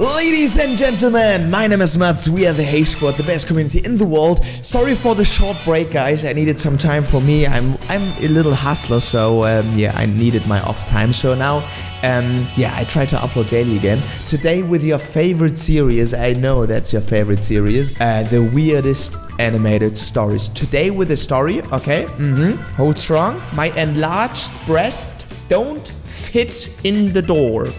Ladies and gentlemen, my name is Mats. We are the Hey Squad, the best community in the world. Sorry for the short break, guys. I needed some time for me. I'm a little hustler, so I needed my off time. So now, I try to upload daily again. Today with your favorite series. I know that's your favorite series. The weirdest animated stories. Today with a story, okay? Hold strong. My enlarged breast don't fit in the door.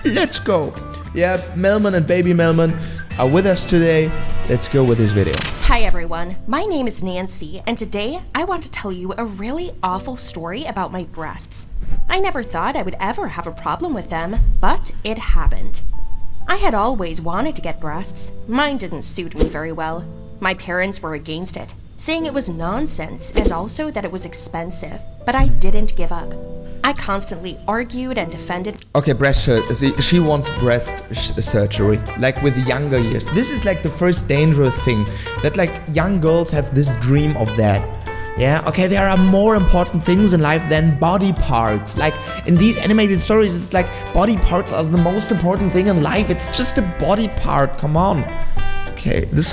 Let's go. Yeah, Melman and baby Melman are with us today. Let's go with this video. Hi everyone, my name is Nancy, and today I want to tell you a really awful story about my breasts. I never thought I would ever have a problem with them, but it happened. I had always wanted to get breasts. Mine didn't suit me very well. My parents were against it, saying it was nonsense and also that it was expensive, but I didn't give up. I constantly argued and defended. Okay, breast surgery. She wants breast surgery, like with younger years. This is like the first dangerous thing, that like young girls have this dream of that. Yeah, okay, there are more important things in life than body parts. Like in these animated stories, it's like body parts are the most important thing in life. It's just a body part, come on. Okay, this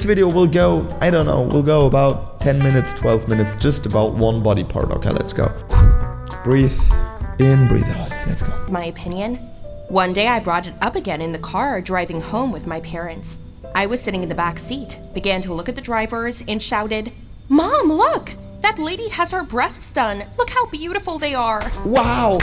video will go, I don't know, will go about 10 minutes, 12 minutes, just about one body part. Okay, let's go. Breathe in, breathe out. Let's go. My opinion? One day I brought it up again in the car driving home with my parents. I was sitting in the back seat, began to look at the drivers and shouted, "Mom, look! That lady has her breasts done. Look how beautiful they are." Wow!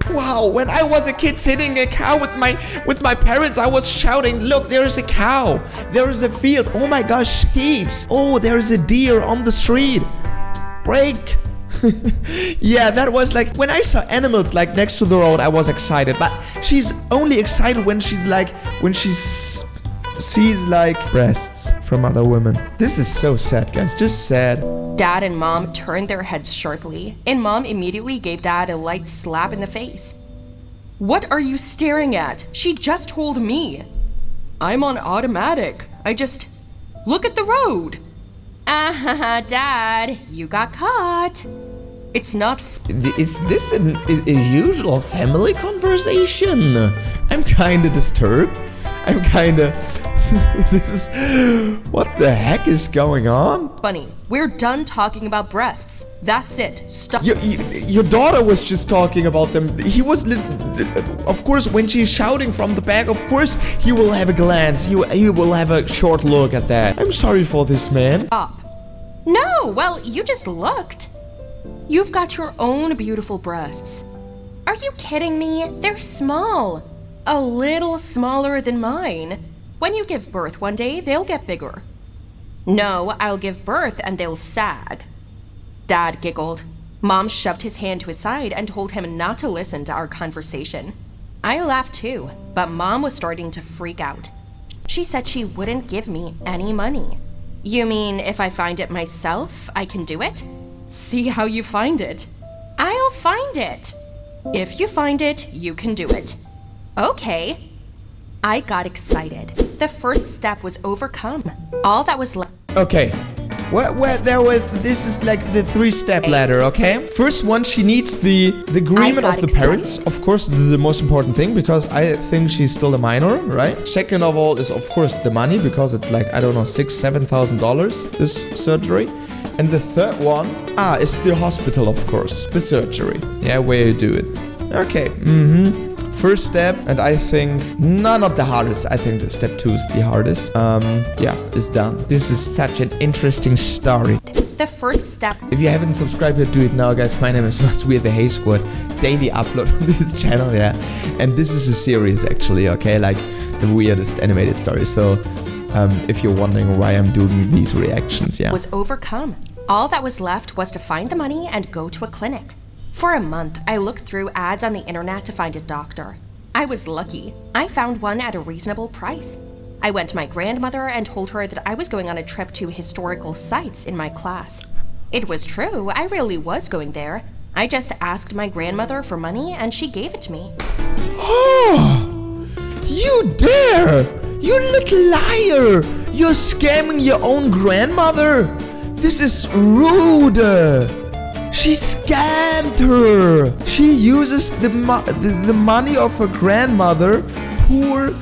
Wow, when I was a kid sitting in a car with my parents, I was shouting, "Look, there is a cow. There is a field. Oh my gosh, sheep. Oh, there is a deer on the street. Brake." Yeah, that was like when I saw animals like next to the road, I was excited. But she's only excited when she sees like breasts from other women. This is so sad, guys. Just sad. Dad and Mom turned their heads sharply, and Mom immediately gave Dad a light slap in the face. "What are you staring at? She just told me." "I'm on automatic. Look at the road." Dad, you got caught. It's not Is this a usual family conversation? I'm kinda disturbed. What the heck is going on? funny. We're done talking about breasts. That's it. Stop. Your daughter was just talking about them. He was listening. Of course, when she's shouting from the back, of course, he will have a glance. He will have a short look at that. I'm sorry for this, man. Stop. No, well, you just looked. You've got your own beautiful breasts. Are you kidding me? They're small. A little smaller than mine. When you give birth one day, they'll get bigger. No, I'll give birth and they'll sag. Dad giggled. Mom shoved his hand to his side and told him not to listen to our conversation. I laughed too, but Mom was starting to freak out. She said she wouldn't give me any money. "You mean if I find it myself, I can do it?" "See how you find it." "I'll find it." "If you find it, you can do it." "Okay." I got excited. The first step was overcome. All that was left. Okay. This is like the 3-step ladder, okay? First one, she needs the agreement of the parents. Of course, the most important thing, because I think she's still a minor, right? Second of all is, of course, the money, because it's like, I don't know, $6,000-7,000, this surgery. And the third one, is the hospital, of course. The surgery. Yeah, where you do it. Okay, First step, and I think not the hardest. I think the step 2 is the hardest. It's done. This is such an interesting story. The first step. If you haven't subscribed yet, do it now, guys. My name is Mats. We're the Hey Squad. Daily upload on this channel, yeah. And this is a series, actually, okay? Like the weirdest animated stories. So, if you're wondering why I'm doing these reactions, yeah. Was overcome. All that was left was to find the money and go to a clinic. For a month, I looked through ads on the internet to find a doctor. I was lucky. I found one at a reasonable price. I went to my grandmother and told her that I was going on a trip to historical sites in my class. It was true, I really was going there. I just asked my grandmother for money and she gave it to me. Oh, you dare! You little liar! You're scamming your own grandmother! This is rude! She scammed her. She uses the money of her grandmother, poor,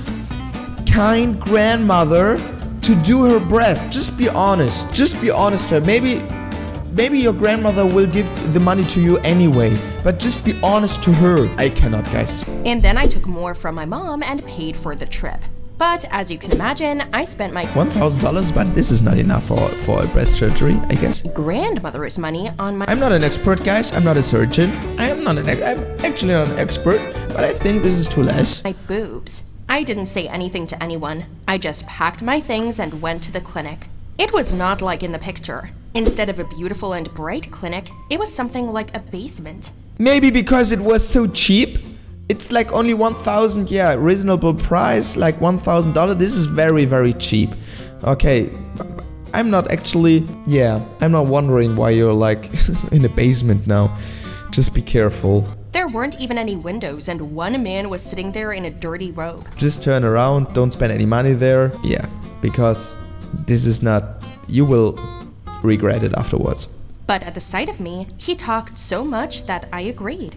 kind grandmother, to do her breast. Just be honest. Just be honest to her. Maybe your grandmother will give the money to you anyway, but just be honest to her. I cannot, guys. And then I took more from my mom and paid for the trip. But as you can imagine, I spent my $1,000, but this is not enough for a breast surgery, I guess. grandmother's money on my... I'm not an expert, guys. I'm not a surgeon. I'm actually not an expert, but I think this is too less. my boobs. I didn't say anything to anyone. I just packed my things and went to the clinic. It was not like in the picture. Instead of a beautiful and bright clinic, it was something like a basement. Maybe because it was so cheap. It's like only 1,000, yeah, reasonable price, like $1,000. This is very, very cheap. Okay, I'm not actually, yeah, I'm not wondering why you're like in the basement now. Just be careful. There weren't even any windows, and one man was sitting there in a dirty robe. Just turn around, don't spend any money there. Yeah, because this is not, you will regret it afterwards. But at the sight of me, he talked so much that I agreed.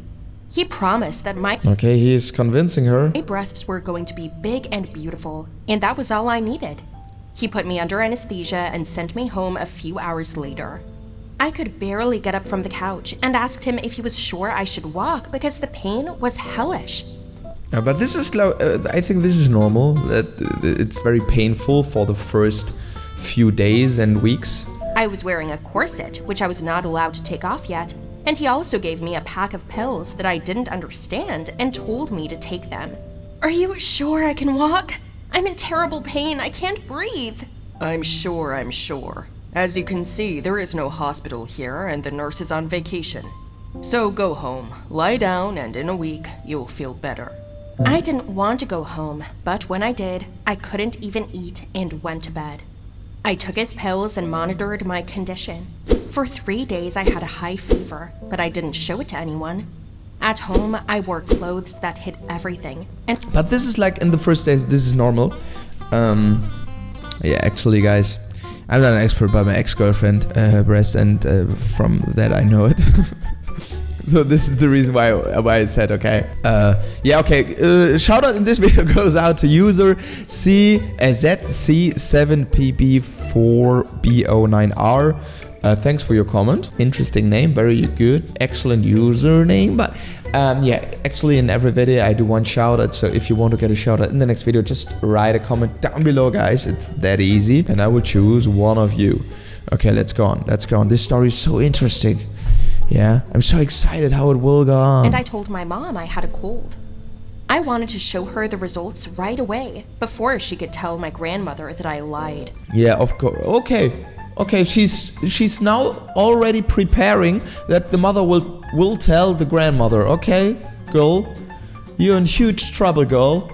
He promised that my Okay, he is convincing her. breasts were going to be big and beautiful, and that was all I needed. He put me under anesthesia and sent me home a few hours later. I could barely get up from the couch and asked him if he was sure I should walk because the pain was hellish. But this is, I think this is normal. That it's very painful for the first few days and weeks. I was wearing a corset, which I was not allowed to take off yet, and he also gave me a pack of pills that I didn't understand and told me to take them. Are you sure I can walk? I'm in terrible pain. I can't breathe. I'm sure. As you can see, there is no hospital here and the nurse is on vacation. So go home, lie down, and in a week, you'll feel better. I didn't want to go home, but when I did, I couldn't even eat and went to bed. I took his pills and monitored my condition. For 3 days, I had a high fever, but I didn't show it to anyone. At home, I wore clothes that hid everything. But this is like in the first days, this is normal. Yeah, actually, guys, I'm not an expert, but my ex-girlfriend, her breast, and from that I know it. So this is the reason why I said okay. Yeah, okay. Shout out in this video goes out to user ZC7PB4BO9R. Thanks for your comment. Interesting name, very good, excellent username. But yeah, actually in every video I do one shout out. So if you want to get a shout out in the next video, just write a comment down below, guys. It's that easy, and I will choose one of you. Okay, let's go on. Let's go on. This story is so interesting. Yeah, I'm so excited how it will go on. And I told my mom I had a cold. I wanted to show her the results right away, before she could tell my grandmother that I lied. Yeah, of course. Okay, she's now already preparing that the mother will tell the grandmother. Okay, girl, you're in huge trouble, girl.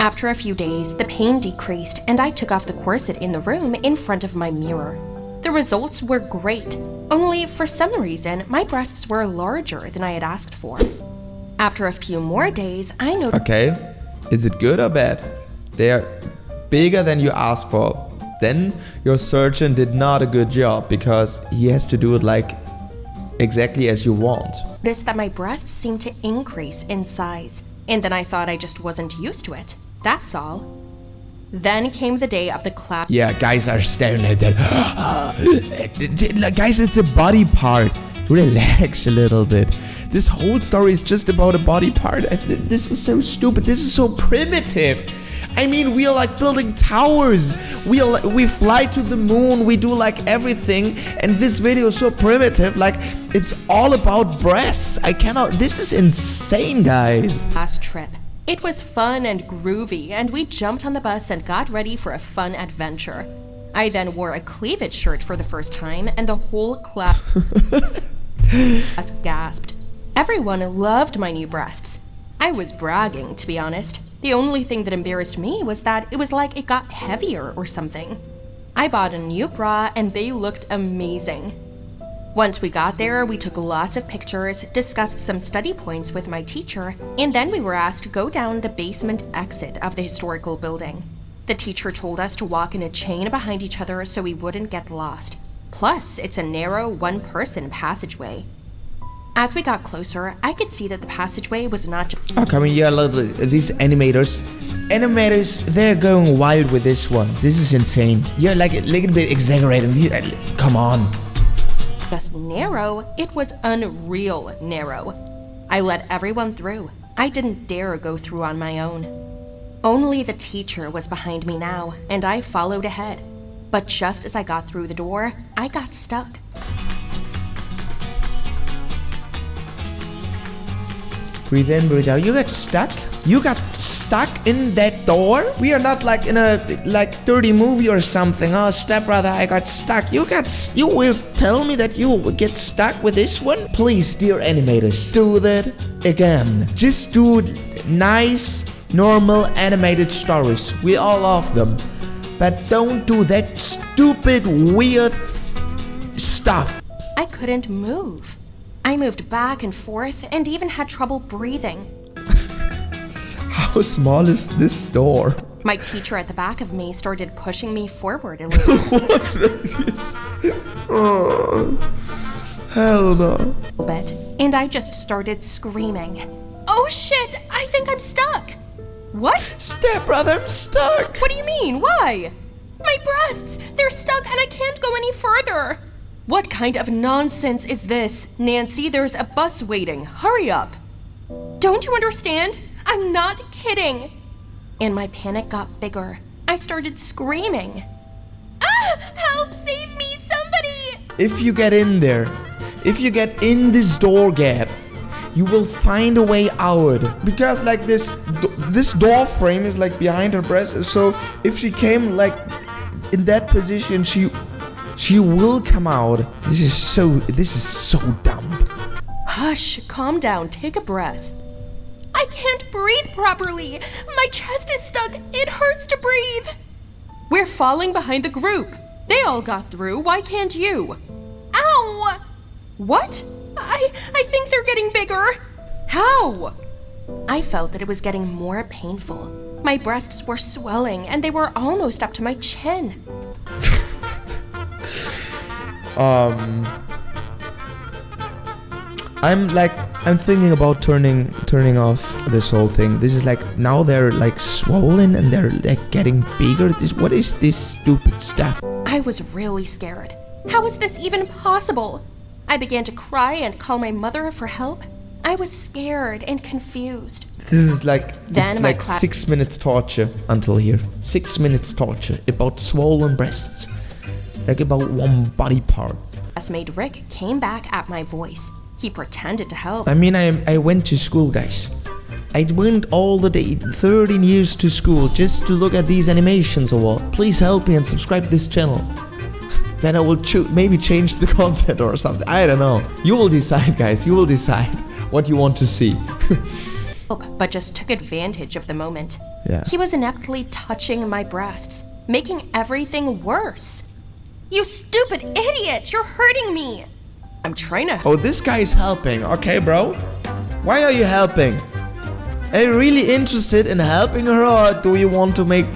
After a few days, the pain decreased and I took off the corset in the room in front of my mirror. The results were great, only for some reason my breasts were larger than I had asked for. After a few more days, I noticed... Okay, is it good or bad? They are bigger than you asked for. Then your surgeon did not a good job because he has to do it like exactly as you want. Noticed that my breasts seemed to increase in size, and then I thought I just wasn't used to it. That's all. Then came the day of the clap. Yeah, guys are staring like that. Guys, it's a body part. Relax a little bit. This whole story is just about a body part. This is so stupid. This is so primitive. I mean, we are like building towers. We fly to the moon. We do like everything. And this video is so primitive. Like, it's all about breasts. I cannot. This is insane, guys. Last trip. It was fun and groovy, and we jumped on the bus and got ready for a fun adventure. I then wore a cleavage shirt for the first time, and the whole class gasped. Everyone loved my new breasts. I was bragging, to be honest. The only thing that embarrassed me was that it was like it got heavier or something. I bought a new bra, and they looked amazing. Once we got there, we took lots of pictures, discussed some study points with my teacher, and then we were asked to go down the basement exit of the historical building. The teacher told us to walk in a chain behind each other so we wouldn't get lost. Plus, it's a narrow, one-person passageway. As we got closer, I could see that the passageway was not just... Oh, come on, yeah, these animators, they're going wild with this one. This is insane. You're like a little bit exaggerating. Come on. Just narrow, it was unreal narrow. I let everyone through. I didn't dare go through on my own. Only the teacher was behind me now, and I followed ahead. But just as I got through the door, I got stuck. Breathe in, breathe out. You got stuck? You got stuck in that door? We are not like in a dirty movie or something. Oh, stepbrother, I got stuck. You will tell me that you will get stuck with this one? Please, dear animators, do that again. Just do nice, normal animated stories. We all love them. But don't do that stupid, weird stuff. I couldn't move. I moved back and forth and even had trouble breathing. How small is this door? My teacher at the back of me started pushing me forward a little. What is... Oh, hell no. Bit, and I just started screaming. Oh shit, I think I'm stuck. What? Stepbrother, I'm stuck. What do you mean? Why? My breasts, they're stuck and I can't go any further. What kind of nonsense is this? Nancy, there's a bus waiting. Hurry up. Don't you understand? I'm not kidding. And my panic got bigger. I started screaming. Ah! Help! Save me! Somebody! If you get in there, if you get in this door gap, you will find a way out. Because like this door frame is like behind her breast. So if she came like in that position, she will come out. This is so dumb. Hush, calm down, take a breath. I can't breathe properly. My chest is stuck. It hurts to breathe. We're falling behind the group. They all got through. Why can't you? Ow! What? I think they're getting bigger. How? I felt that it was getting more painful. My breasts were swelling and they were almost up to my chin. I'm thinking about turning off this whole thing. This is like, now they're like swollen and they're like getting bigger. What is this stupid stuff? I was really scared. How is this even possible? I began to cry and call my mother for help. I was scared and confused. This is like, it's like 6 minutes torture until here. 6 minutes torture about swollen breasts. Like about one body part. Classmate Rick came back at my voice. He pretended to help. I mean, I went to school, guys. I went all the day, 13 years to school just to look at these animations or what. Please help me and subscribe this channel. Then I will maybe change the content or something. I don't know. You will decide, guys. You will decide what you want to see. But just took advantage of the moment. Yeah. He was ineptly touching my breasts, making everything worse. You stupid idiot! You're hurting me! I'm trying to... Oh, this guy is helping. Okay, bro. Why are you helping? Are you really interested in helping her, or do you want to make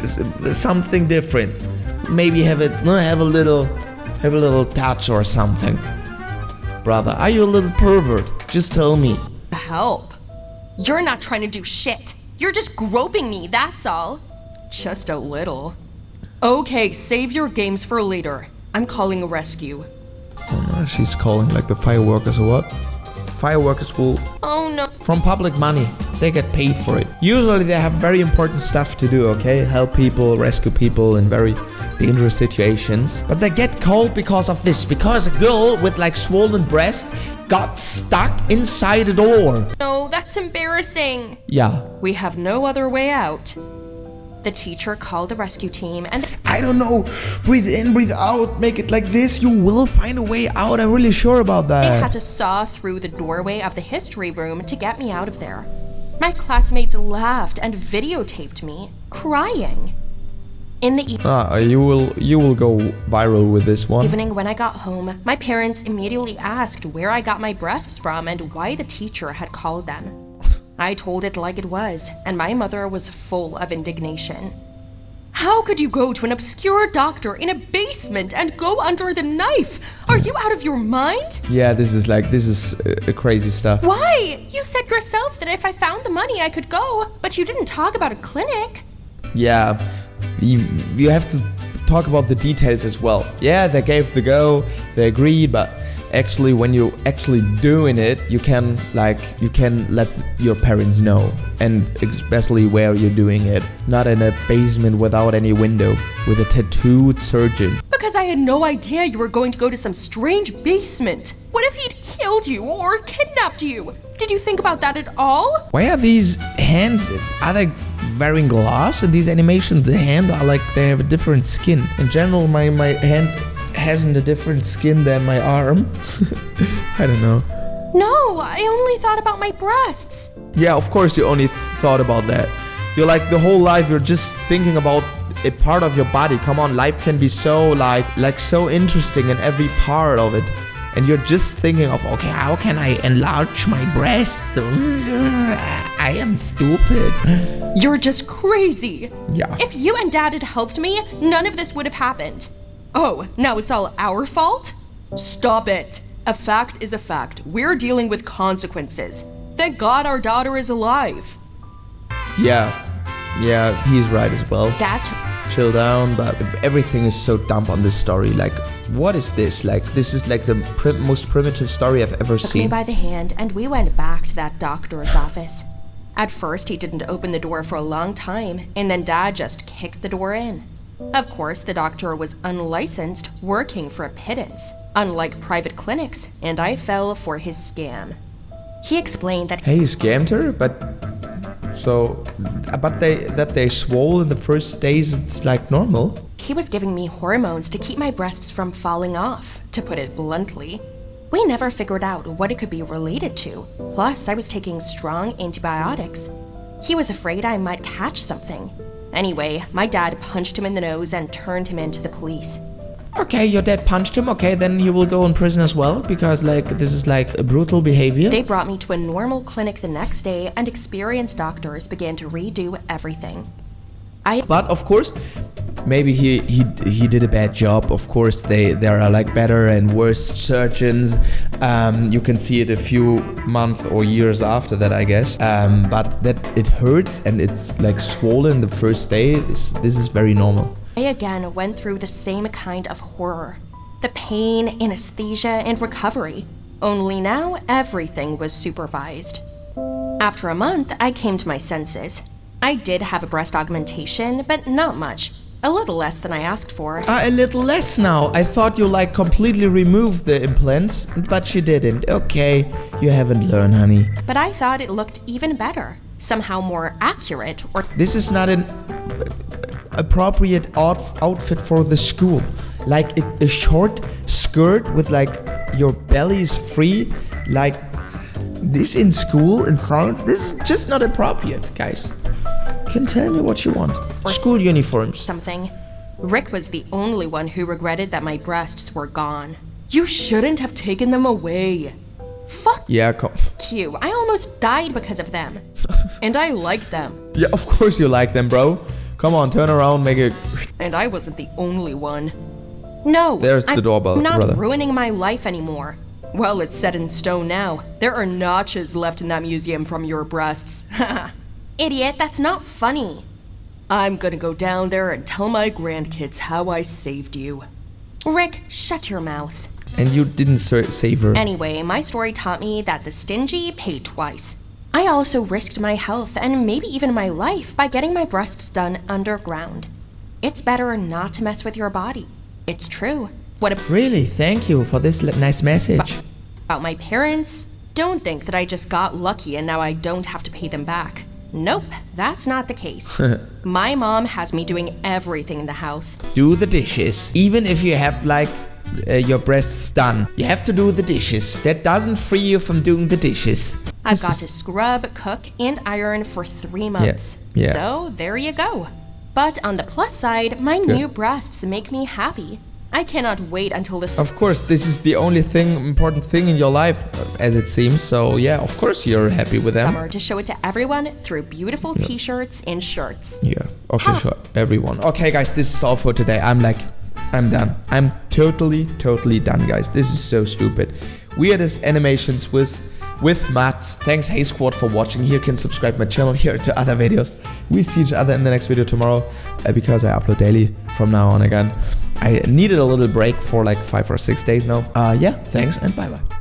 something different? Maybe have a little touch or something. Brother, are you a little pervert? Just tell me. Help. You're not trying to do shit. You're just groping me, that's all. Just a little. Okay, save your games for later. I'm calling a rescue. Oh no, she's calling like the fireworkers or what? Fireworkers will... Oh no. From public money. They get paid for it. Usually they have very important stuff to do, okay? Help people, rescue people in very dangerous situations. But they get called because of this. Because a girl with like swollen breasts got stuck inside a door. No, that's embarrassing. Yeah. We have no other way out. The teacher called the rescue team and... I don't know. Breathe in, breathe out. Make it like this. You will find a way out. I'm really sure about that. They had to saw through the doorway of the history room to get me out of there. My classmates laughed and videotaped me, crying. In the you will go viral with this one. evening when I got home, my parents immediately asked where I got my breasts from and why the teacher had called them. I told it like it was, and my mother was full of indignation. How could you go to an obscure doctor in a basement and go under the knife? Are you out of your mind? Yeah, this is crazy stuff. Why? You said yourself that if I found the money, I could go, but you didn't talk about a clinic. Yeah, you have to talk about the details as well. Yeah, they gave the go, they agreed, but actually when you're actually doing it, you can let your parents know, and especially where you're doing it. Not in a basement without any window with a tattooed surgeon. Because I had no idea you were going to go to some strange basement. What if he'd killed you or kidnapped you? Did you think about that at all? Why are these hands? Are they wearing gloves? In these animations, the hand are like they have a different skin. In general, my hand hasn't a different skin than my arm. I don't know. No, I only thought about my breasts. Yeah, of course you only thought about that. You're like the whole life you're just thinking about a part of your body. Come on, life can be so like so interesting in every part of it. And you're just thinking of, okay, how can I enlarge my breasts? I am stupid. You're just crazy. Yeah. If you and Dad had helped me, none of this would have happened. Oh, now it's all our fault? Stop it. A fact is a fact. We're dealing with consequences. Thank God our daughter is alive. Yeah, he's right as well. Dad, chill down, but if everything is so dumb on this story, like, what is this? Like, this is like the most primitive story I've ever took seen. me by the hand and we went back to that doctor's office. At first, he didn't open the door for a long time, and then Dad just kicked the door in. Of course, the doctor was unlicensed, working for a pittance, unlike private clinics, and I fell for his scam. He explained that Hey, he scammed her, but they swole in the first days, it's like normal. he was giving me hormones to keep my breasts from falling off, to put it bluntly. We never figured out what it could be related to. Plus, I was taking strong antibiotics. He was afraid I might catch something. Anyway, my dad punched him in the nose and turned him into the police. Okay, your dad punched him, okay, then he will go in prison as well, because this is a brutal behavior. They brought me to a normal clinic the next day, and experienced doctors began to redo everything. But of course, maybe he did a bad job. Of course, there are better and worse surgeons. You can see it a few months or years after that, I guess. But that it hurts and it's swollen the first day. This is very normal. I again went through the same kind of horror. The pain, anesthesia, and recovery. Only now everything was supervised. After a month, I came to my senses. I did have a breast augmentation, but not much. A little less than I asked for. A little less now. I thought you completely removed the implants, but you didn't. Okay, you haven't learned, honey. But I thought it looked even better. Somehow more accurate, or... This is not an appropriate outfit for the school. A short skirt with your belly is free. This in school, in science, this is just not appropriate, guys. You can tell me what you want. School uniforms. Something. Rick was the only one who regretted that my breasts were gone. You shouldn't have taken them away. Fuck yeah, you. I almost died because of them. And I like them. Yeah, of course you like them, bro. Come on, turn around, make it... And I wasn't the only one. No, there's the doorbell, I'm not brother. Ruining my life anymore. Well, it's set in stone now. There are notches left in that museum from your breasts. Idiot, that's not funny. I'm gonna go down there and tell my grandkids how I saved you. Rick, shut your mouth. And you didn't save her. Anyway, my story taught me that the stingy pay twice. I also risked my health and maybe even my life by getting my breasts done underground. It's better not to mess with your body. It's true. Really? Thank you for this nice message. About my parents, don't think that I just got lucky and now I don't have to pay them back. Nope, that's not the case. My mom has me doing everything in the house. Do the dishes. Even if you have your breasts done, you have to do the dishes. That doesn't free you from doing the dishes. I've got to scrub, cook, and iron for 3 months. Yeah. So there you go. But on the plus side, my new breasts make me happy. I cannot wait until this. Of course, this is the only important thing in your life, as it seems. So yeah, of course you're happy with them. Summer to show it to everyone through beautiful t-shirts and shirts. Yeah, okay, sure, everyone. Okay, guys, this is all for today. I'm done. I'm totally done, guys. This is so stupid. Weirdest animations with Mats. Thanks, Hey Squad, for watching. Here you can subscribe my channel, here to other videos. We see each other in the next video tomorrow, because I upload daily from now on again. I needed a little break for like 5 or 6 days now. Yeah, thanks and bye-bye.